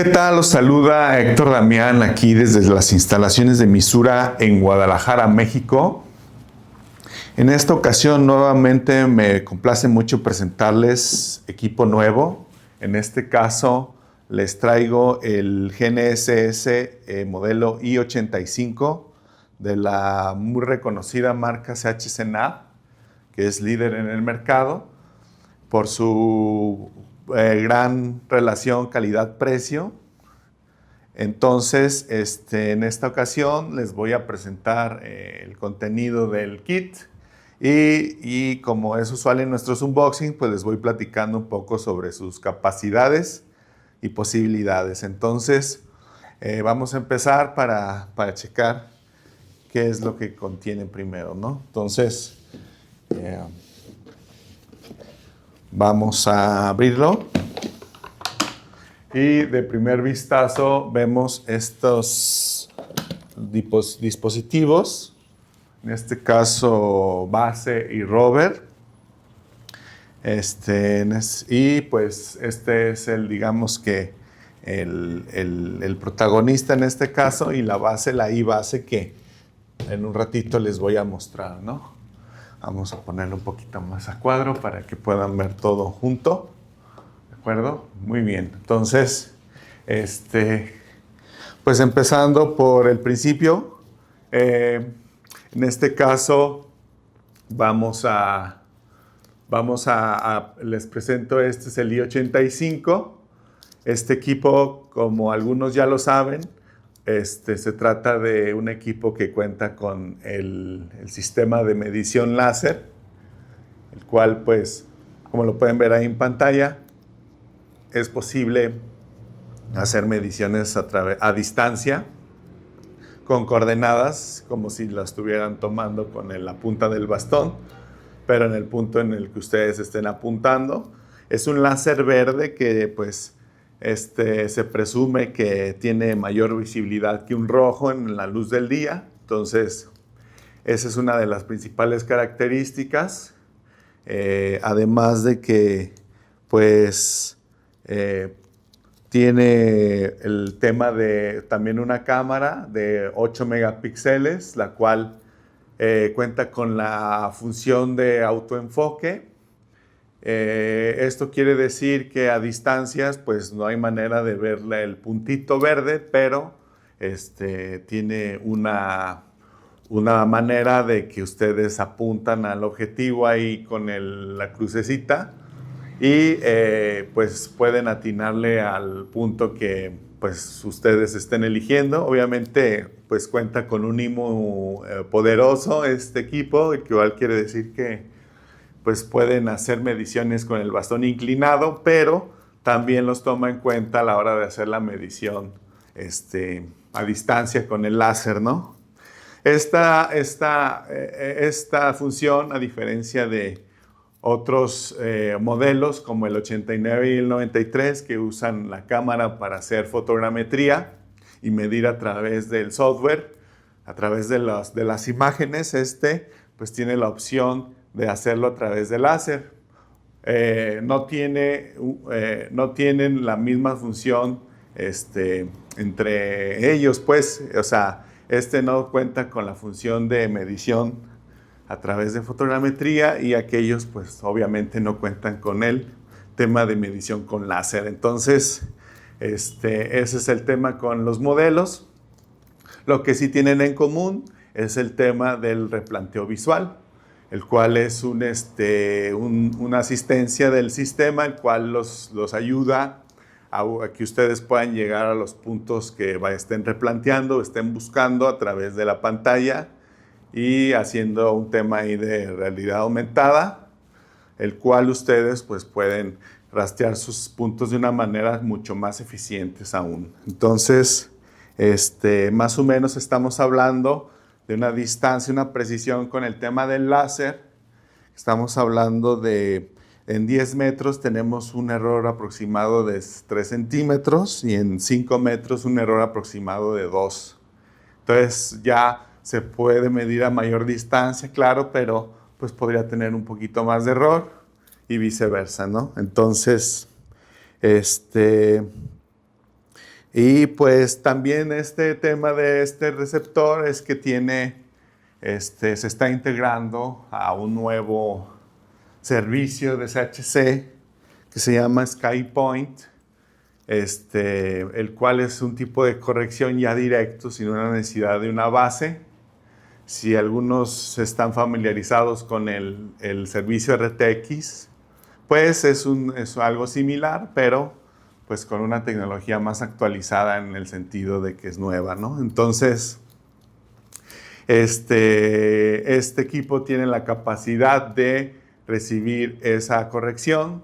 ¿Qué tal? Los saluda Héctor Damián aquí desde las instalaciones de Misura en Guadalajara, México. En esta ocasión nuevamente me complace mucho presentarles equipo nuevo. En este caso les traigo el GNSS modelo i85 de la muy reconocida marca CHC-NAV, que es líder en el mercado por su gran relación calidad-precio. Entonces, en esta ocasión les voy a presentar el contenido del kit y como es usual en nuestros unboxing, pues les voy platicando un poco sobre sus capacidades y posibilidades. Entonces, vamos a empezar para checar qué es lo que contiene primero, ¿no? Entonces, vamos a abrirlo. Y de primer vistazo vemos estos dispositivos, en este caso base y rover. Y pues este es digamos que el protagonista en este caso, y la base, la i-base, que en un ratito les voy a mostrar, ¿no? Vamos a ponerlo un poquito más a cuadro para que puedan ver todo junto. ¿De acuerdo? Muy bien. Entonces, pues empezando por el principio, en este caso les presento, este es el i85. Este equipo, como algunos ya lo saben, se trata de un equipo que cuenta con el sistema de medición láser, el cual, pues, como lo pueden ver ahí en pantalla, es posible hacer mediciones a distancia con coordenadas como si las estuvieran tomando con la punta del bastón, pero en el punto en el que ustedes estén apuntando. Es un láser verde que pues se presume que tiene mayor visibilidad que un rojo en la luz del día. Entonces, esa es una de las principales características. Además de que pues tiene el tema de también una cámara de 8 megapíxeles, la cual cuenta con la función de autoenfoque. Esto quiere decir que a distancias pues no hay manera de verle el puntito verde, pero tiene una manera de que ustedes apuntan al objetivo ahí con la crucecita y pues pueden atinarle al punto que pues ustedes estén eligiendo. Obviamente pues cuenta con un IMU poderoso este equipo, el que igual quiere decir que pues pueden hacer mediciones con el bastón inclinado, pero también los toma en cuenta a la hora de hacer la medición a distancia con el láser, ¿no? Esta función, a diferencia de otros modelos como el 89 y el 93, que usan la cámara para hacer fotogrametría y medir a través del software, a través de las imágenes, pues tiene la opción de hacerlo a través del láser. No tienen la misma función entre ellos, pues, o sea, no cuenta con la función de medición a través de fotogrametría y aquellos pues obviamente no cuentan con el tema de medición con láser. Entonces, ese es el tema con los modelos. Lo que sí tienen en común es el tema del replanteo visual, el cual es una asistencia del sistema, el cual los ayuda a que ustedes puedan llegar a los puntos que estén replanteando, estén buscando a través de la pantalla y haciendo un tema ahí de realidad aumentada, el cual ustedes pues pueden rastrear sus puntos de una manera mucho más eficientes aún. Entonces, más o menos estamos hablando de una distancia, una precisión con el tema del láser. Estamos hablando de, en 10 metros tenemos un error aproximado de 3 centímetros y en 5 metros un error aproximado de 2. Entonces ya se puede medir a mayor distancia, claro, pero pues podría tener un poquito más de error y viceversa, ¿no? Entonces, Y pues también este tema de este receptor es que se está integrando a un nuevo servicio de SHC que se llama SkyPoint, el cual es un tipo de corrección ya directo, sin una necesidad de una base. Si algunos están familiarizados con el servicio RTX, pues es algo similar, pero pues con una tecnología más actualizada en el sentido de que es nueva, ¿no? Entonces, este equipo tiene la capacidad de recibir esa corrección.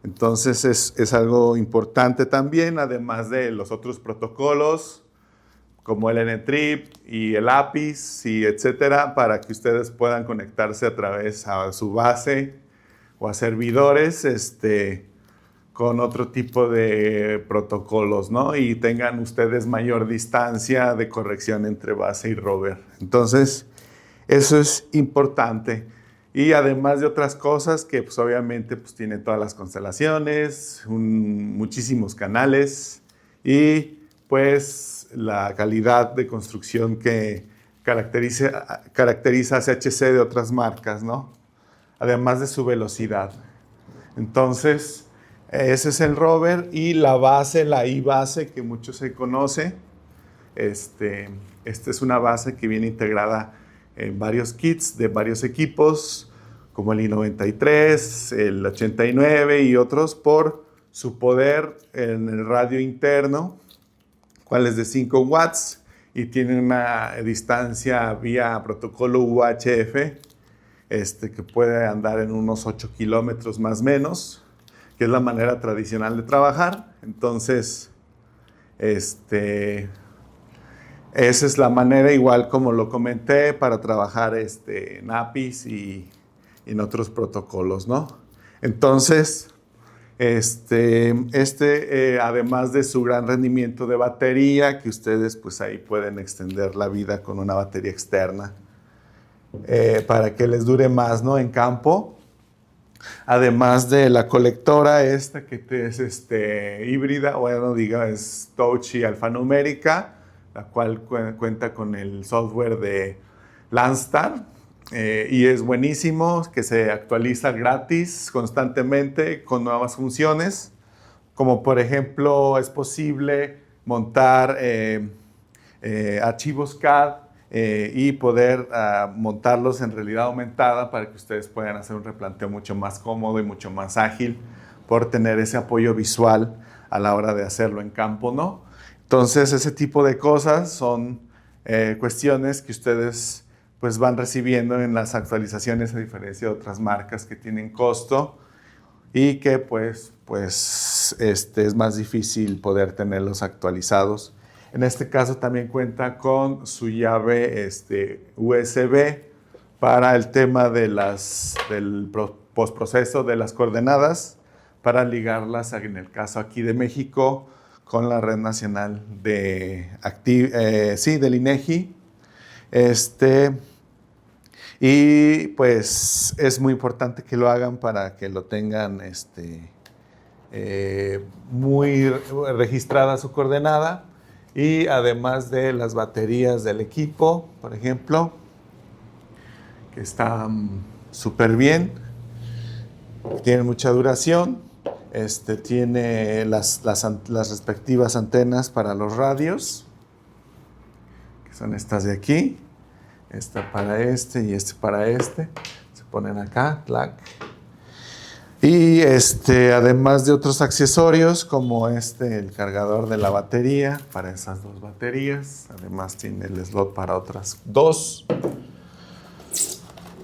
Entonces es algo importante también, además de los otros protocolos como el N-Trip y el APIs y etcétera, para que ustedes puedan conectarse a través a su base o a servidores con otro tipo de protocolos, ¿no? Y tengan ustedes mayor distancia de corrección entre base y rover. Entonces, eso es importante. Y además de otras cosas que pues obviamente pues tiene todas las constelaciones, muchísimos canales y pues la calidad de construcción que caracteriza a CHC de otras marcas, ¿no? Además de su velocidad. Entonces, ese es el rover y la base, la I-base que mucho se conoce. Esta es una base que viene integrada en varios kits de varios equipos, como el i93, el 89 y otros, por su poder en el radio interno, cual es de 5 watts y tiene una distancia vía protocolo UHF, que puede andar en unos 8 kilómetros más o menos, que es la manera tradicional de trabajar. Entonces, esa es la manera, igual como lo comenté, para trabajar en APIs y en otros protocolos, ¿no? Entonces, además de su gran rendimiento de batería, que ustedes pues ahí pueden extender la vida con una batería externa para que les dure más, ¿no? En campo. Además de la colectora esta que es híbrida, bueno, diga, es touch y alfanumérica, la cual cuenta con el software de Landstar y es buenísimo, que se actualiza gratis constantemente con nuevas funciones, como por ejemplo es posible montar archivos CAD y poder montarlos en realidad aumentada para que ustedes puedan hacer un replanteo mucho más cómodo y mucho más ágil por tener ese apoyo visual a la hora de hacerlo en campo, ¿no? Entonces, ese tipo de cosas son cuestiones que ustedes pues van recibiendo en las actualizaciones, a diferencia de otras marcas que tienen costo y que pues es más difícil poder tenerlos actualizados. En este caso también cuenta con su llave USB para el tema del postproceso de las coordenadas, para ligarlas, en el caso aquí de México, con la red nacional del INEGI. Y pues es muy importante que lo hagan para que lo tengan muy registrada su coordenada. Y además de las baterías del equipo, por ejemplo, que están súper bien, tienen mucha duración, tiene las respectivas antenas para los radios, que son estas de aquí, esta para y para se ponen acá, clac. Y además de otros accesorios como el cargador de la batería para esas dos baterías, además tiene el slot para otras dos.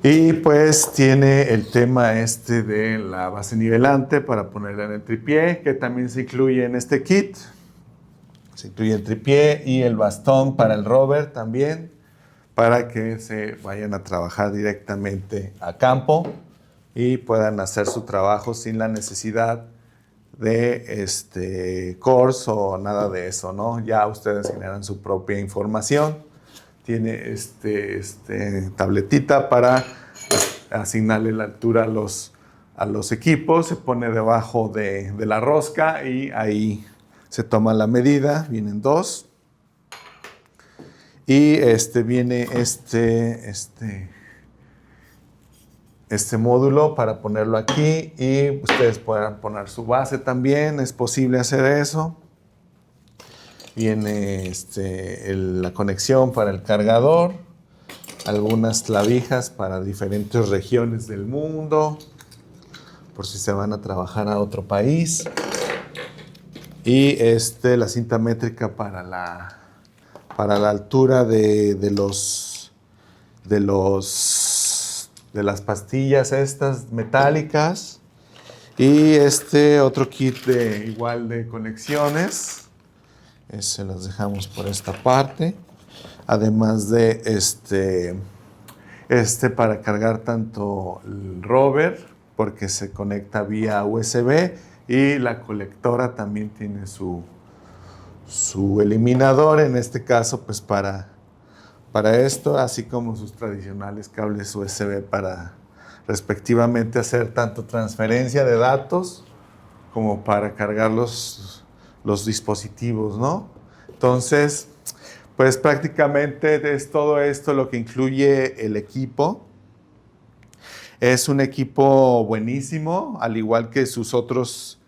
Y pues tiene el tema de la base nivelante para ponerla en el tripié, que también se incluye en este kit. Se incluye el tripié y el bastón para el rover también, para que se vayan a trabajar directamente a campo y puedan hacer su trabajo sin la necesidad de cores o nada de eso, ¿no? Ya ustedes generan su propia información. Tiene tabletita para asignarle la altura a los equipos, se pone debajo de la rosca y ahí Se toma la medida, vienen dos. Y viene este módulo para ponerlo aquí, y ustedes puedan poner su base también, es posible hacer eso. Viene la conexión para el cargador, algunas clavijas para diferentes regiones del mundo, por si se van a trabajar a otro país. Y la cinta métrica para la altura de las pastillas estas metálicas. Y otro kit igual de conexiones. Se los dejamos por esta parte. Además de para cargar tanto el rover, porque se conecta vía USB, y la colectora también tiene su eliminador, en este caso pues para esto, así como sus tradicionales cables USB para respectivamente hacer tanto transferencia de datos como para cargar los dispositivos, ¿no? Entonces, pues prácticamente es todo esto lo que incluye el equipo. Es un equipo buenísimo, al igual que sus otros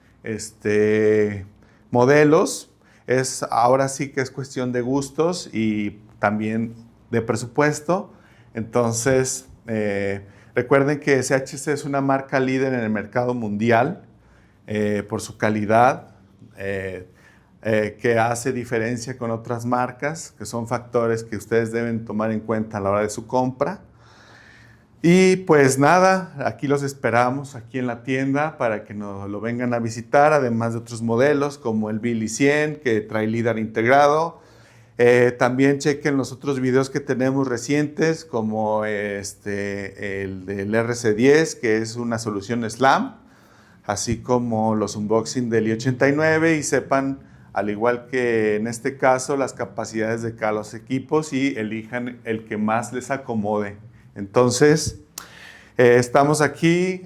modelos. Ahora sí que es cuestión de gustos y también de presupuesto. Entonces, recuerden que SHC es una marca líder en el mercado mundial por su calidad, que hace diferencia con otras marcas, que son factores que ustedes deben tomar en cuenta a la hora de su compra. Y pues nada, aquí los esperamos aquí en la tienda para que nos lo vengan a visitar, además de otros modelos como el Billy 100, que trae LIDAR integrado. También chequen los otros videos que tenemos recientes, como el del RC10, que es una solución SLAM, así como los unboxing del i89, y sepan, al igual que en este caso, las capacidades de cada los equipos, y elijan el que más les acomode. Entonces, estamos aquí,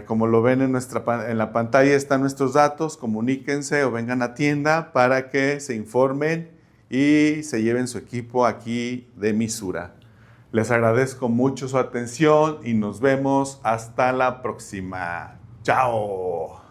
como lo ven en la pantalla están nuestros datos, comuníquense o vengan a tienda para que se informen y se lleven su equipo aquí de Misura. Les agradezco mucho su atención y nos vemos hasta la próxima. ¡Chao!